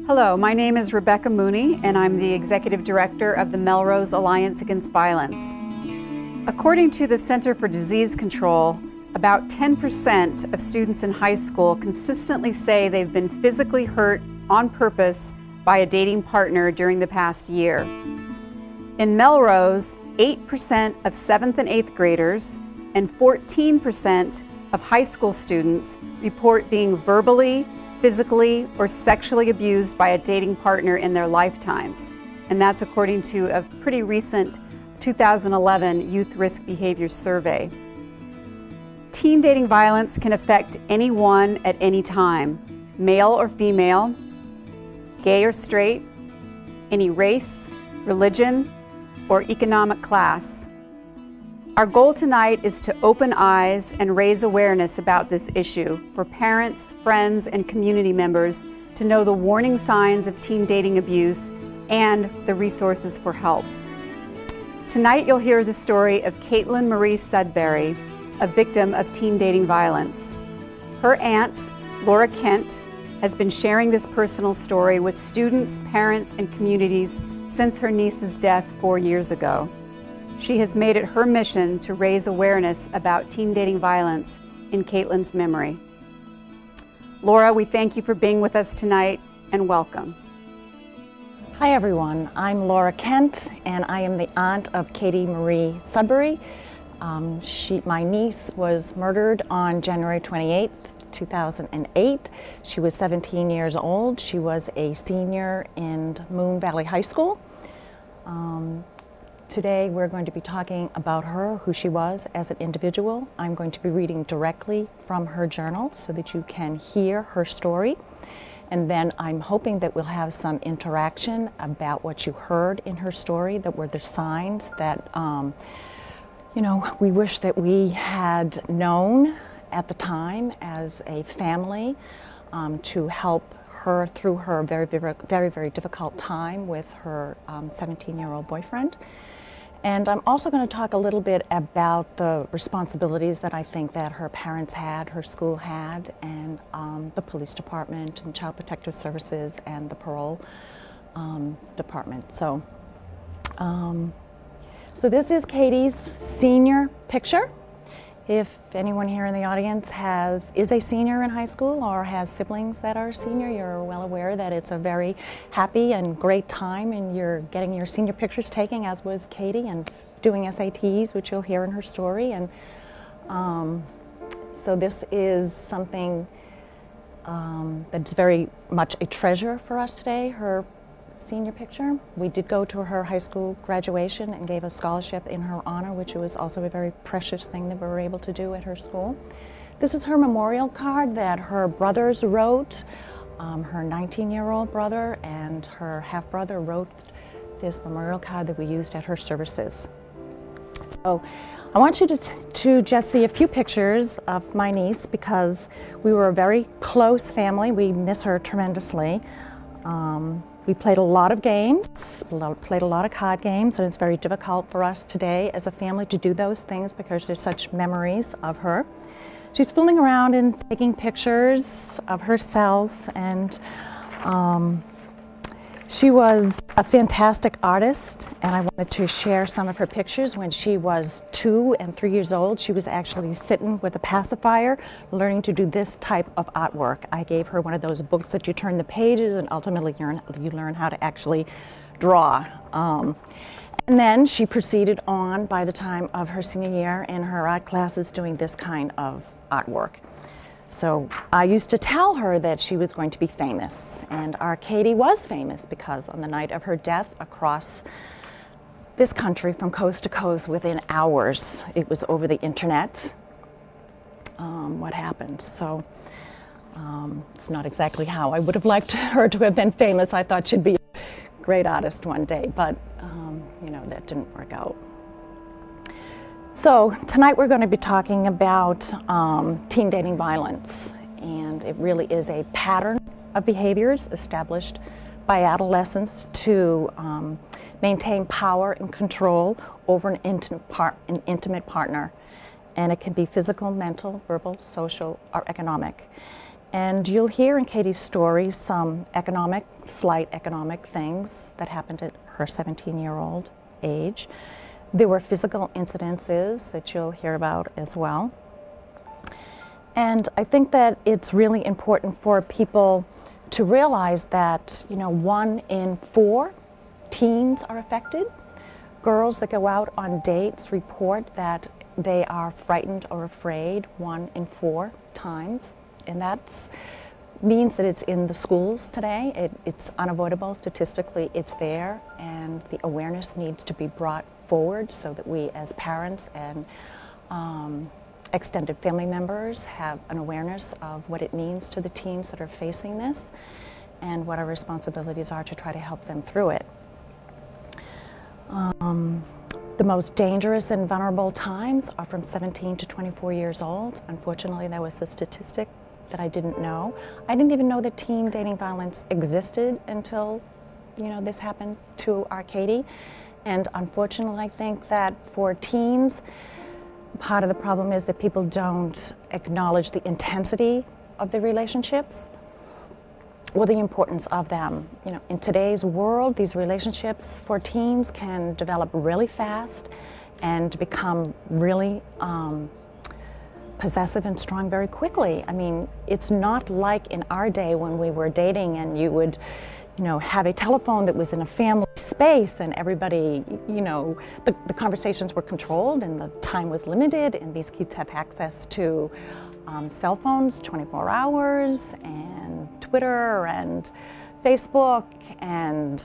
Hello, my name is Rebecca Mooney, and I'm the Executive Director of the Melrose Alliance Against Violence. According to the Center for Disease Control, about 10% of students in high school consistently say they've been physically hurt on purpose by a dating partner during the past year. In Melrose, 8% of 7th and 8th graders and 14% of high school students report being verbally, physically, or sexually abused by a dating partner in their lifetimes. And that's according to a pretty recent 2011 Youth Risk Behavior Survey. Teen dating violence can affect anyone at any time, male or female, gay or straight, any race, religion, or economic class. Our goal tonight is to open eyes and raise awareness about this issue for parents, friends, and community members to know the warning signs of teen dating abuse and the resources for help. Tonight you'll hear the story of Caitlin Marie Sudbury, a victim of teen dating violence. Her aunt, Laura Kent, has been sharing this personal story with students, parents, and communities since her niece's death 4 years ago. She has made it her mission to raise awareness about teen dating violence in Caitlin's memory. Laura, we thank you for being with us tonight, and welcome. Hi everyone, I'm Laura Kent, and I am the aunt of Kaity Marie Sudbury. My niece was murdered on January 28th, 2008. She was 17 years old. She was a senior in Moon Valley High School. Today we're going to be talking about her, who she was as an individual. I'm going to be reading directly from her journal so that you can hear her story. And then I'm hoping that we'll have some interaction about what you heard in her story, that were the signs that we wish that we had known at the time as a family to help her through her very difficult time with her 17-year-old boyfriend. And I'm also going to talk a little bit about the responsibilities that I think that her parents had, her school had, and the police department and child protective services and the parole department. So this is Kaity's senior picture. If anyone here in the audience is a senior in high school or has siblings that are senior, you're well aware that it's a very happy and great time, and you're getting your senior pictures taken, as was Kaity, and doing SATs, which you'll hear in her story. And so this is something that's very much a treasure for us today, her senior picture. We did go to her high school graduation and gave a scholarship in her honor, which was also a very precious thing that we were able to do at her school. This is her memorial card that her brothers wrote. Her 19-year-old brother and her half-brother wrote this memorial card that we used at her services. So I want you to just see a few pictures of my niece, because we were a very close family. We miss her tremendously. We played a lot of games, played a lot of card games, and it's very difficult for us today as a family to do those things because there's such memories of her. She's fooling around and taking pictures of herself, and she was a fantastic artist, and I wanted to share some of her pictures. When she was 2 and 3 years old, she was actually sitting with a pacifier learning to do this type of artwork. I gave her one of those books that you turn the pages and ultimately you learn how to actually draw. And then she proceeded on, by the time of her senior year, in her art classes doing this kind of artwork. So I used to tell her that she was going to be famous, and our Kaity was famous because on the night of her death, across this country from coast to coast within hours, it was over the internet what happened. So it's not exactly how I would have liked her to have been famous. I thought she'd be a great artist one day, but that didn't work out. So tonight we're going to be talking about teen dating violence, and it really is a pattern of behaviors established by adolescents to maintain power and control over an intimate partner, and it can be physical, mental, verbal, social, or economic. And you'll hear in Kaity's story some slight economic things that happened at her 17-year-old age. There were physical incidences that you'll hear about as well. And I think that it's really important for people to realize that, 1 in 4 teens are affected. Girls that go out on dates report that they are frightened or afraid 1 in 4 times. And that means that it's in the schools today. It's unavoidable. Statistically, it's there. And the awareness needs to be brought forward so that we as parents and extended family members have an awareness of what it means to the teens that are facing this and what our responsibilities are to try to help them through it. The most dangerous and vulnerable times are from 17 to 24 years old. Unfortunately, that was the statistic that I didn't know. I didn't even know that teen dating violence existed until, this happened to our Kaity. And unfortunately, I think that for teens, part of the problem is that people don't acknowledge the intensity of the relationships or the importance of them. In today's world, these relationships for teens can develop really fast and become really possessive and strong very quickly. I mean, it's not like in our day when we were dating and you would, have a telephone that was in a family space and everybody, the conversations were controlled and the time was limited, and these kids have access to cell phones 24 hours and Twitter and Facebook and,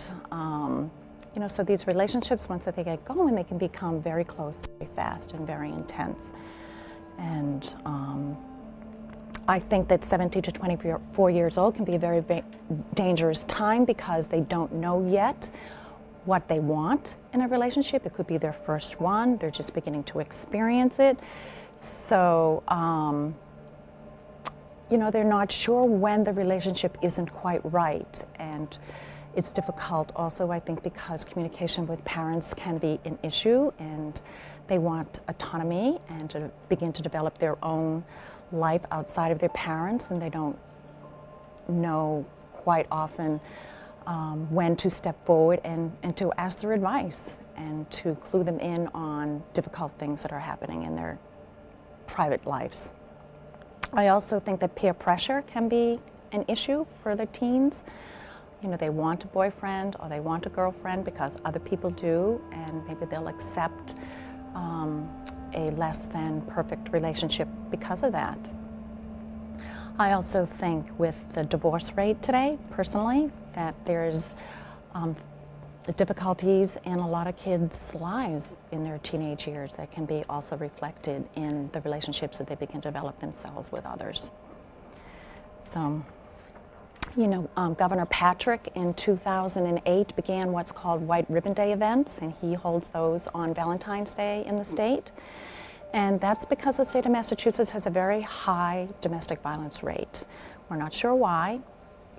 so these relationships, once that they get going, they can become very close, very fast, and very intense. And I think that 17 to 24 years old can be a very dangerous time because they don't know yet what they want in a relationship. It could be their first one. They're just beginning to experience it. So, they're not sure when the relationship isn't quite right. And it's difficult also, I think, because communication with parents can be an issue, and they want autonomy and to begin to develop their own life outside of their parents, and they don't know quite often when to step forward and to ask their advice and to clue them in on difficult things that are happening in their private lives. I also think that peer pressure can be an issue for the teens. They want a boyfriend or they want a girlfriend because other people do, and maybe they'll accept a less than perfect relationship because of that. I also think with the divorce rate today, personally, that there's the difficulties in a lot of kids' lives in their teenage years that can be also reflected in the relationships that they begin to develop themselves with others. So, Governor Patrick in 2008 began what's called White Ribbon Day events, and he holds those on Valentine's Day in the state. And that's because the state of Massachusetts has a very high domestic violence rate. We're not sure why.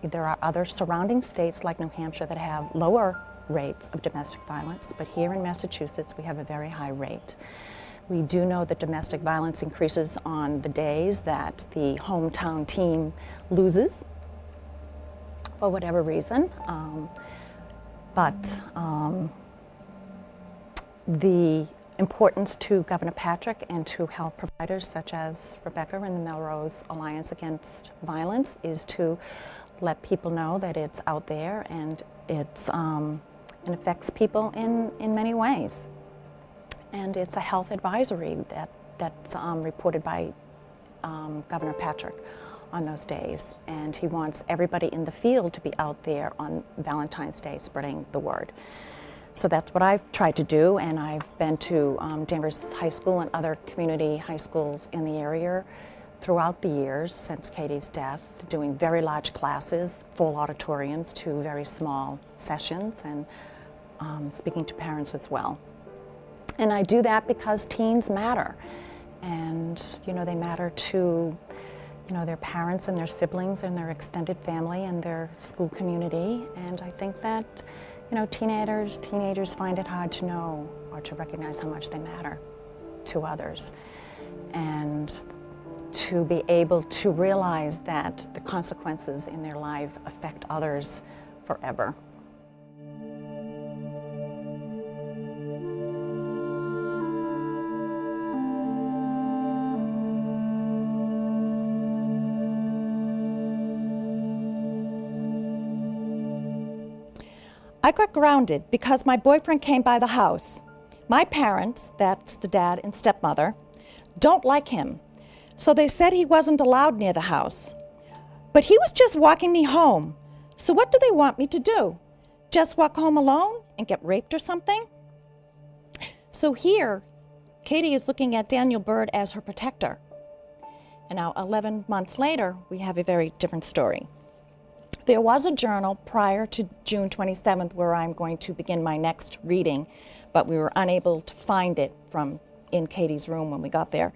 There are other surrounding states like New Hampshire that have lower rates of domestic violence, but here in Massachusetts we have a very high rate. We do know that domestic violence increases on the days that the hometown team loses for whatever reason, but the importance to Governor Patrick and to health providers such as Rebecca and the Melrose Alliance Against Violence is to let people know that it's out there and it affects people in many ways. And it's a health advisory that's reported by Governor Patrick on those days. And he wants everybody in the field to be out there on Valentine's Day spreading the word. So that's what I've tried to do, and I've been to Danvers High School and other community high schools in the area throughout the years since Kaity's death, doing very large classes, full auditoriums, to very small sessions, and speaking to parents as well. And I do that because teens matter, and they matter to their parents and their siblings and their extended family and their school community. And I think that teenagers find it hard to know or to recognize how much they matter to others. And to be able to realize that the consequences in their life affect others forever. I got grounded because my boyfriend came by the house. My parents, that's the dad and stepmother, don't like him. So they said he wasn't allowed near the house. But he was just walking me home. So what do they want me to do? Just walk home alone and get raped or something? So here, Kaity is looking at Daniel Bird as her protector. And now 11 months later, we have a very different story. There was a journal prior to June 27th where I'm going to begin my next reading, but we were unable to find it in Kaity's room when we got there.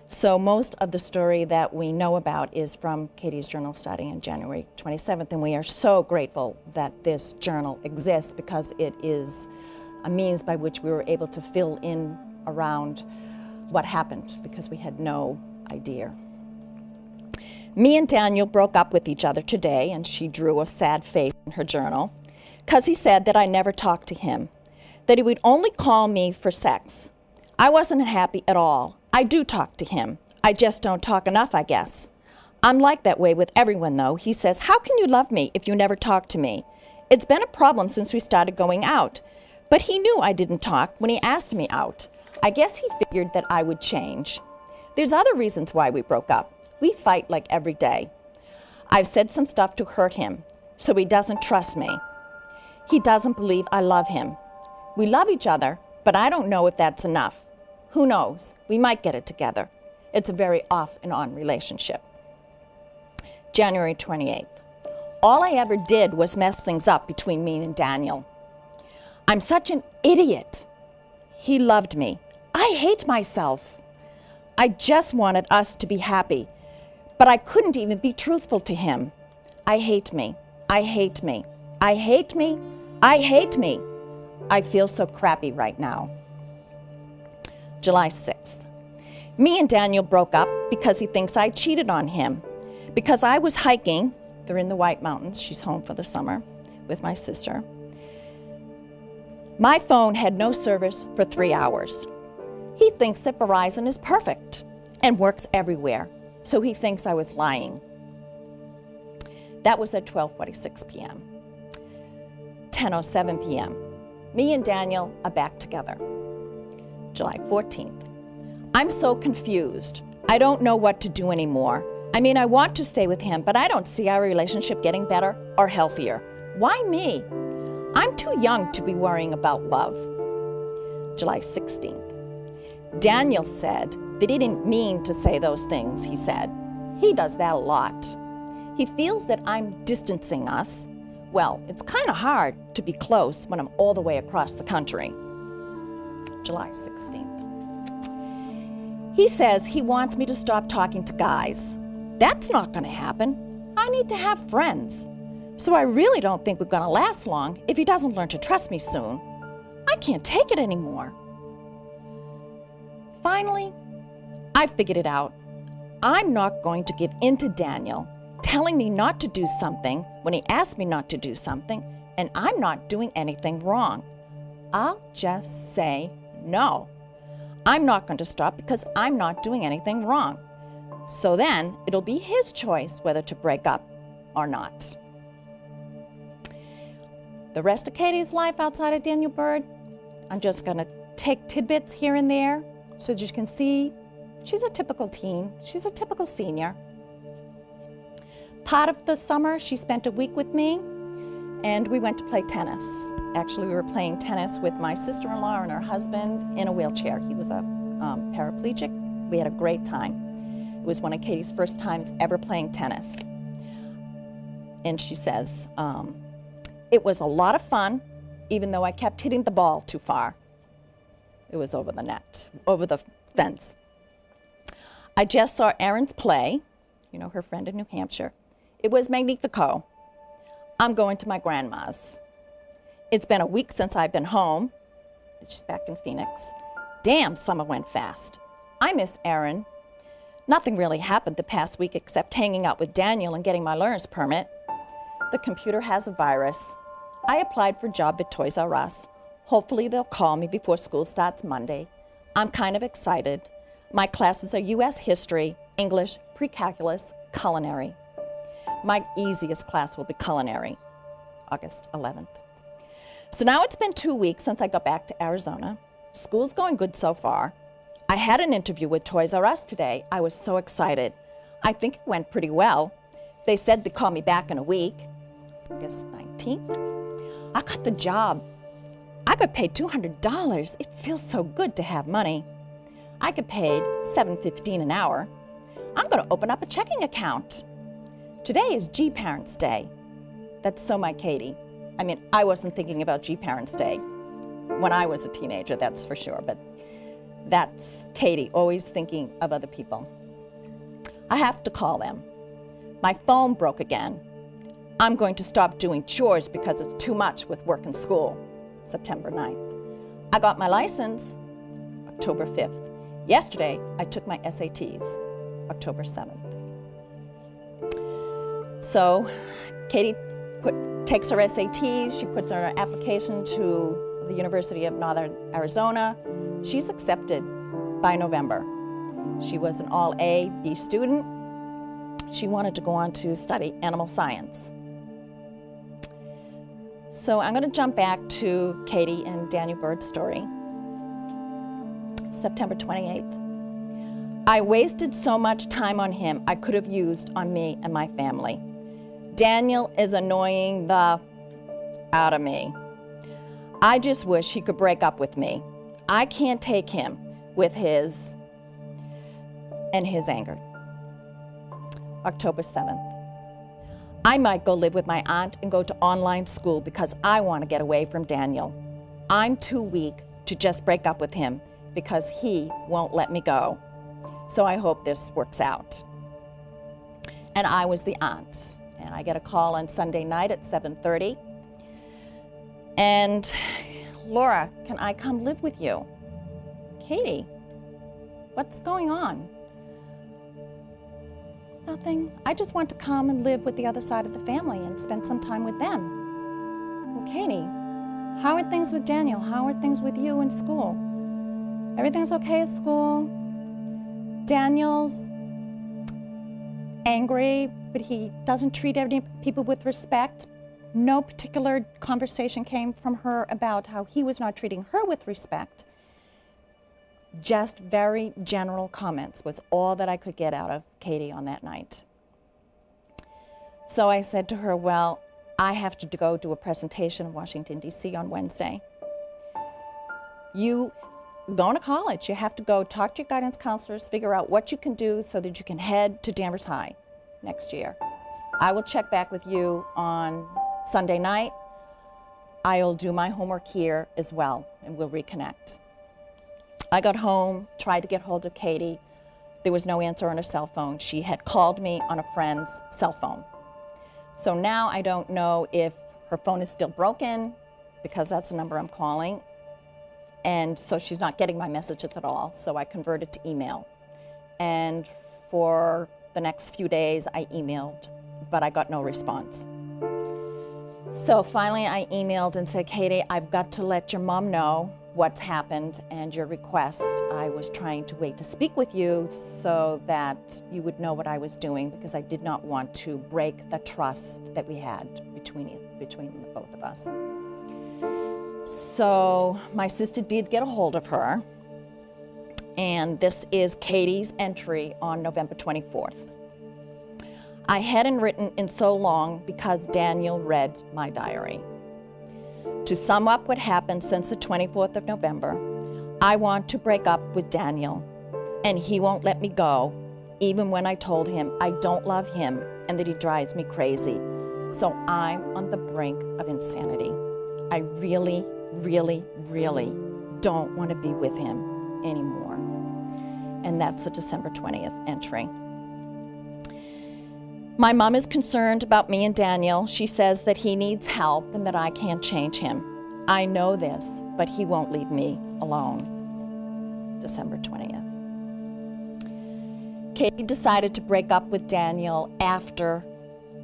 So most of the story that we know about is from Kaity's journal starting on January 27th, and we are so grateful that this journal exists because it is a means by which we were able to fill in around what happened because we had no idea. Me and Daniel broke up with each other today, and she drew a sad face in her journal, because he said that I never talked to him, that he would only call me for sex. I wasn't happy at all. I do talk to him. I just don't talk enough, I guess. I'm like that way with everyone, though. He says, "How can you love me if you never talk to me?" It's been a problem since we started going out. But he knew I didn't talk when he asked me out. I guess he figured that I would change. There's other reasons why we broke up. We fight like every day. I've said some stuff to hurt him, so he doesn't trust me. He doesn't believe I love him. We love each other, but I don't know if that's enough. Who knows? We might get it together. It's a very off and on relationship. January 28th. All I ever did was mess things up between me and Daniel. I'm such an idiot. He loved me. I hate myself. I just wanted us to be happy. But I couldn't even be truthful to him. I hate me. I hate me. I hate me. I hate me. I feel so crappy right now. July 6th. Me and Daniel broke up because he thinks I cheated on him. Because I was hiking, they're in the White Mountains, she's home for the summer with my sister. My phone had no service for 3 hours. He thinks that Verizon is perfect and works everywhere. So he thinks I was lying. That was at 12:46 p.m. 10:07 p.m. Me and Daniel are back together. July 14th. I'm so confused. I don't know what to do anymore. I mean, I want to stay with him, but I don't see our relationship getting better or healthier. Why me? I'm too young to be worrying about love. July 16th. Daniel said that he didn't mean to say those things, he said. He does that a lot. He feels that I'm distancing us. Well, it's kind of hard to be close when I'm all the way across the country. July 16th. He says he wants me to stop talking to guys. That's not going to happen. I need to have friends. So I really don't think we're going to last long if he doesn't learn to trust me soon. I can't take it anymore. Finally, I figured it out. I'm not going to give in to Daniel telling me not to do something when he asked me not to do something, and I'm not doing anything wrong. I'll just say no. I'm not going to stop because I'm not doing anything wrong. So then it'll be his choice whether to break up or not. The rest of Kaity's life outside of Daniel Bird, I'm just going to take tidbits here and there so that you can see she's a typical teen. She's a typical senior. Part of the summer, she spent a week with me, and we went to play tennis. Actually, we were playing tennis with my sister-in-law and her husband in a wheelchair. He was a paraplegic. We had a great time. It was one of Kaity's first times ever playing tennis. And she says, it was a lot of fun, even though I kept hitting the ball too far. It was over the net, over the fence. I just saw Erin's play, you know, her friend in New Hampshire. It was magnifico. I'm going to my grandma's. It's been a week since I've been home. She's back in Phoenix. Damn, summer went fast. I miss Erin. Nothing really happened the past week except hanging out with Daniel and getting my learner's permit. The computer has a virus. I applied for a job at Toys R Us. Hopefully they'll call me before school starts Monday. I'm kind of excited. My classes are U.S. History, English, Pre-Calculus, Culinary. My easiest class will be Culinary, August 11th. So now it's been 2 weeks since I got back to Arizona. School's going good so far. I had an interview with Toys R Us today. I was so excited. I think it went pretty well. They said they'd call me back in a week, August 19th. I got the job. I got paid $200. It feels so good to have money. I get paid $7.15 an hour. I'm going to open up a checking account. Today is G-Parents Day. That's so my Katie. I mean, I wasn't thinking about G-Parents Day when I was a teenager, that's for sure, but that's Katie, always thinking of other people. I have to call them. My phone broke again. I'm going to stop doing chores because it's too much with work and school. September 9th. I got my license October 5th. Yesterday, I took my SATs, October 7th. So, Katie takes her SATs, she puts her application to the University of Northern Arizona. She's accepted by November. She was an all A, B student. She wanted to go on to study animal science. So I'm going to jump back to Katie and Daniel Bird's story. September 28th. I wasted so much time on him I could have used on me and my family. Daniel is annoying the out of me. I just wish he could break up with me. I can't take him with his anger. October 7th. I might go live with my aunt and go to online school because I want to get away from Daniel. I'm too weak to just break up with him because he won't let me go. So I hope this works out. And I was the aunt. And I get a call on Sunday night at 7:30. And Laura, can I come live with you? Katie, what's going on? Nothing. I just want to come and live with the other side of the family and spend some time with them. Well, Katie, how are things with Daniel? How are things with you in school? Everything's okay at school? Daniel's angry, but he doesn't treat any people with respect. No particular conversation came from her about how he was not treating her with respect. Just very general comments was all that I could get out of Katie on that night. So I said to her, well, I have to go do a presentation in Washington, D.C. on Wednesday. You going to college, you have to go talk to your guidance counselors, figure out what you can do so that you can head to Danvers High next year. I will check back with you on Sunday night. I'll do my homework here as well, and we'll reconnect. I got home, tried to get hold of Katie. There was no answer on her cell phone. She had called me on a friend's cell phone. So now I don't know if her phone is still broken, because that's the number I'm calling. And so she's not getting my messages at all. So I converted to email. And for the next few days, I emailed, but I got no response. So finally I emailed and said, Katie, I've got to let your mom know what's happened and your request. I was trying to wait to speak with you so that you would know what I was doing, because I did not want to break the trust that we had between the both of us. So my sister did get a hold of her, and this is Katie's entry on November 24th. I hadn't written in so long because Daniel read my diary. To sum up what happened since the 24th of November, I want to break up with Daniel, and he won't let me go, even when I told him I don't love him and that he drives me crazy. So I'm on the brink of insanity. I really, really, really don't want to be with him anymore. And that's the December 20th entry. My mom is concerned about me and Daniel. She says that he needs help and that I can't change him. I know this, but he won't leave me alone. December 20th. Katie decided to break up with Daniel after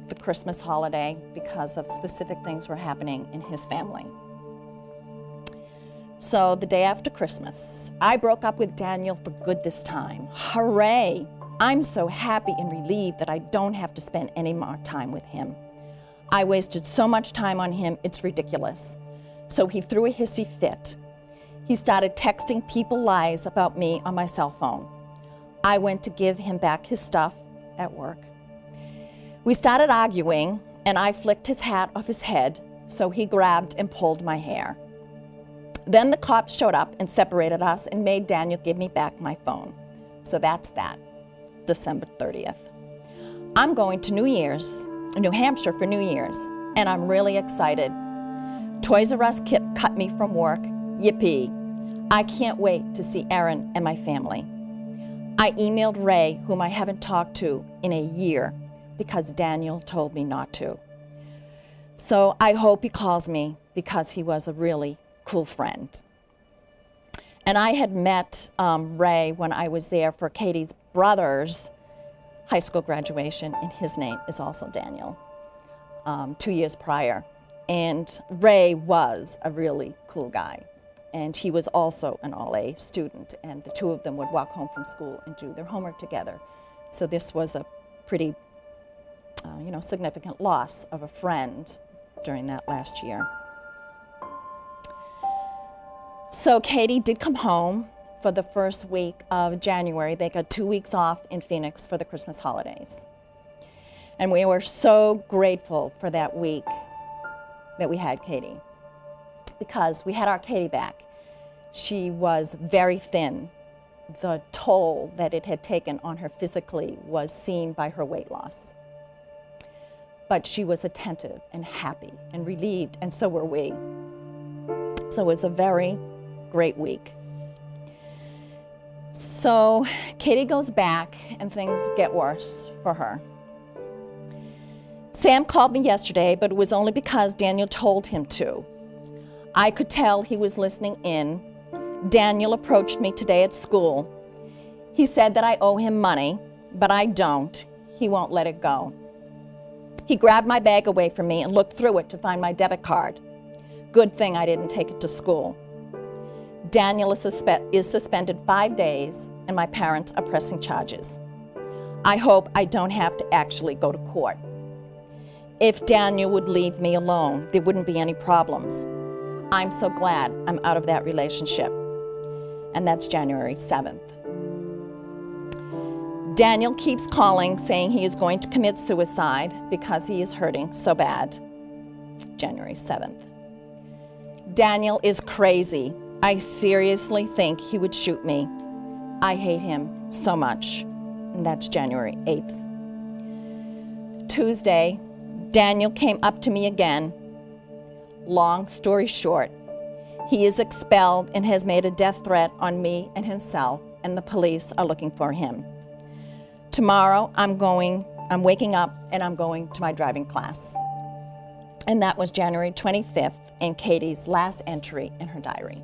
the Christmas holiday because of specific things were happening in his family. So the day after Christmas, I broke up with Daniel for good this time. Hooray! I'm so happy and relieved that I don't have to spend any more time with him. I wasted so much time on him, it's ridiculous. So he threw a hissy fit. He started texting people lies about me on my cell phone. I went to give him back his stuff at work. We started arguing, and I flicked his hat off his head, so he grabbed and pulled my hair. Then the cops showed up and separated us and made Daniel give me back my phone. So that's that, December 30th. I'm going to New Hampshire for New Year's, and I'm really excited. Toys R Us cut me from work. Yippee. I can't wait to see Erin and my family. I emailed Ray, whom I haven't talked to in a year, because Daniel told me not to. So I hope he calls me because he was a really cool friend. And I had met Ray when I was there for Katie's brother's high school graduation, and his name is also Daniel, 2 years prior. And Ray was a really cool guy. And he was also an all-A student, and the two of them would walk home from school and do their homework together. So this was a pretty, significant loss of a friend during that last year. So Katie did come home for the first week of January. They got 2 weeks off in Phoenix for the Christmas holidays. And we were so grateful for that week that we had Katie, because we had our Katie back. She was very thin. The toll that it had taken on her physically was seen by her weight loss. But she was attentive and happy and relieved, and so were we. So it was a very great week. So Katie goes back and things get worse for her. Sam called me yesterday, but it was only because Daniel told him to. I could tell he was listening in. Daniel approached me today at school. He said that I owe him money, but I don't. He won't let it go. He grabbed my bag away from me and looked through it to find my debit card. Good thing I didn't take it to school. Daniel is suspended 5 days, and my parents are pressing charges. I hope I don't have to actually go to court. If Daniel would leave me alone, there wouldn't be any problems. I'm so glad I'm out of that relationship. And that's January 7th. Daniel keeps calling, saying he is going to commit suicide because he is hurting so bad. January 7th. Daniel is crazy. I seriously think he would shoot me. I hate him so much. And that's January 8th. Tuesday, Daniel came up to me again. Long story short, he is expelled and has made a death threat on me and himself, and the police are looking for him. Tomorrow, I'm waking up and I'm going to my driving class. And that was January 25th in Katie's last entry in her diary.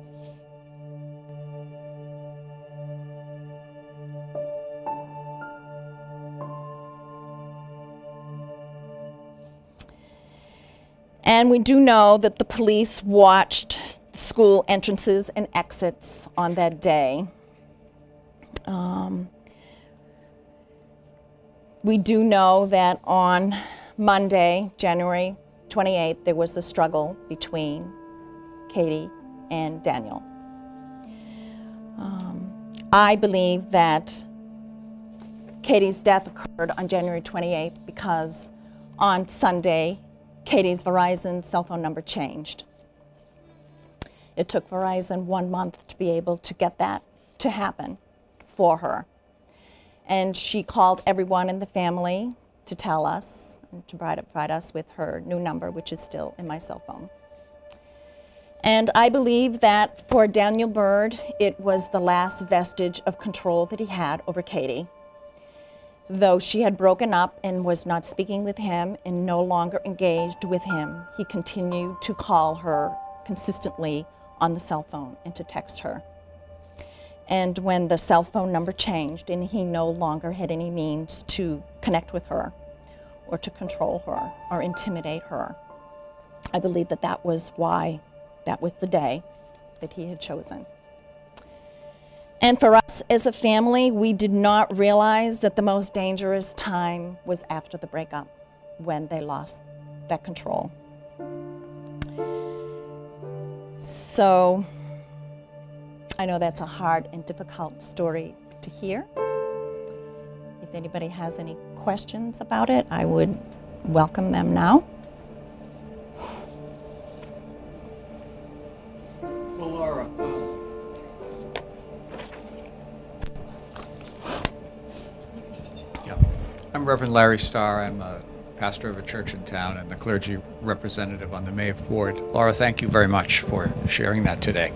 And we do know that the police watched school entrances and exits on that day. We do know that on Monday, January 28th, there was a struggle between Katie and Daniel. I believe that Katie's death occurred on January 28th because on Sunday, Katie's Verizon cell phone number changed. It took Verizon 1 month to be able to get that to happen for her. And she called everyone in the family to tell us, and to provide us with her new number, which is still in my cell phone. And I believe that for Daniel Bird, it was the last vestige of control that he had over Katie. Though she had broken up and was not speaking with him and no longer engaged with him, he continued to call her consistently on the cell phone and to text her. And when the cell phone number changed and he no longer had any means to connect with her or to control her or intimidate her, I believe that that was why, that was the day that he had chosen. And for us as a family, we did not realize that the most dangerous time was after the breakup, when they lost that control. So I know that's a hard and difficult story to hear. If anybody has any questions about it, I would welcome them now. Well, Laura, I'm Reverend Larry Starr. I'm a pastor of a church in town and the clergy representative on the Maeve board. Laura, thank you very much for sharing that today.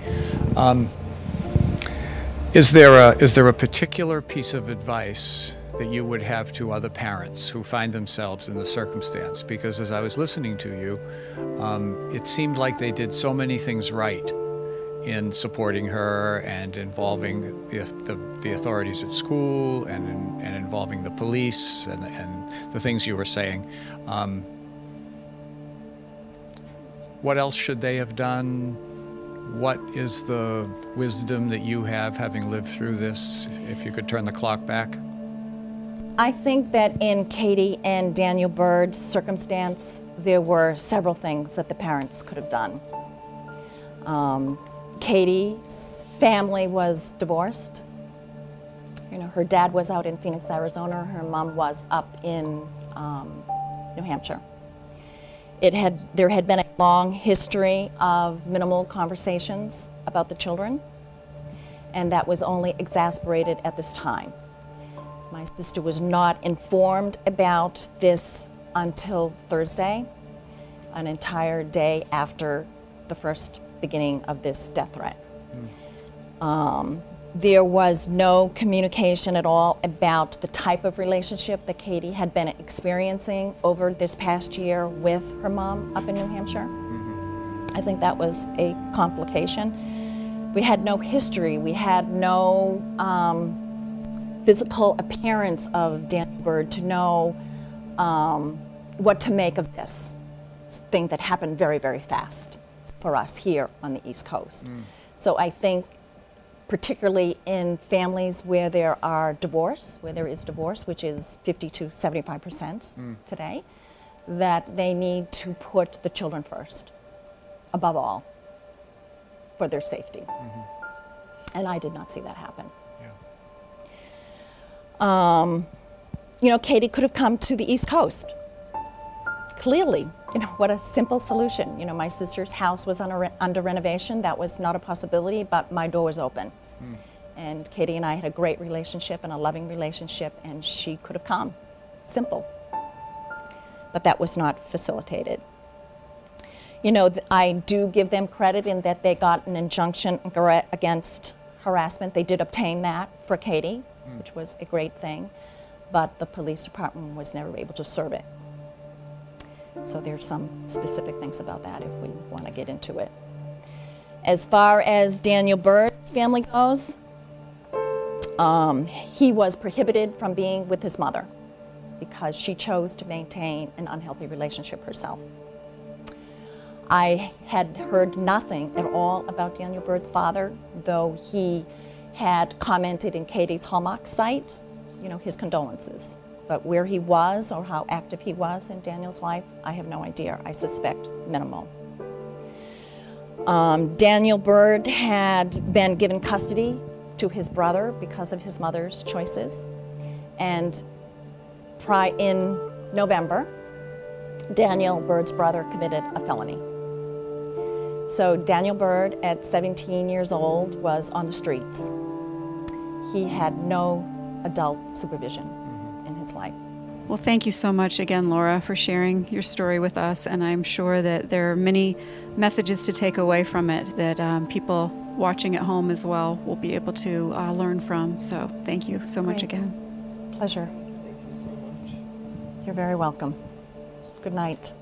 Is there a particular piece of advice that you would have to other parents who find themselves in the circumstance? Because as I was listening to you, it seemed like they did so many things right in supporting her and involving the authorities at school and involving the police and the things you were saying. What else should they have done? What is the wisdom that you have, having lived through this, if you could turn the clock back? I think that in Kaity and Daniel Bird's circumstance, there were several things that the parents could have done. Kaity's family was divorced. You know, her dad was out in Phoenix, Arizona. Her mom was up in New Hampshire. There had been a long history of minimal conversations about the children, and that was only exacerbated at this time. My sister was not informed about this until Thursday, an entire day after the first beginning of this death threat. There was no communication at all about the type of relationship that Kaity had been experiencing over this past year with her mom up in New Hampshire. I think that was a complication. We had no history. We had no physical appearance of Daniel Bird to know what to make of this thing that happened very, very fast for us here on the East Coast. So I think particularly in families where there is divorce, which is 50 to 75% today, that they need to put the children first, above all, for their safety. And I did not see that happen. You know, Kaity could have come to the East Coast. Clearly, you know, what a simple solution. You know, my sister's house was under renovation. That was not a possibility, but my door was open. And Kaity and I had a great relationship and a loving relationship, and she could have come. Simple. But that was not facilitated. You know, I do give them credit in that they got an injunction against harassment. They did obtain that for Kaity, which was a great thing, but the police department was never able to serve it. So there's some specific things about that if we want to get into it. As far as Daniel Bird's family goes, he was prohibited from being with his mother because she chose to maintain an unhealthy relationship herself. I had heard nothing at all about Daniel Bird's father, though he had commented in Kaity's Hallmark site, you know, his condolences. But where he was or how active he was in Daniel's life, I have no idea. I suspect minimal. Daniel Bird had been given custody to his brother because of his mother's choices. And in November, Daniel Bird's brother committed a felony. So Daniel Bird, at 17 years old, was on the streets. He had no adult supervision in his life. Well, thank you so much again, Laura, for sharing your story with us, and I'm sure that there are many messages to take away from it that people watching at home as well will be able to learn from. So thank you so much again. Pleasure. Thank you so much. You're very welcome. Good night.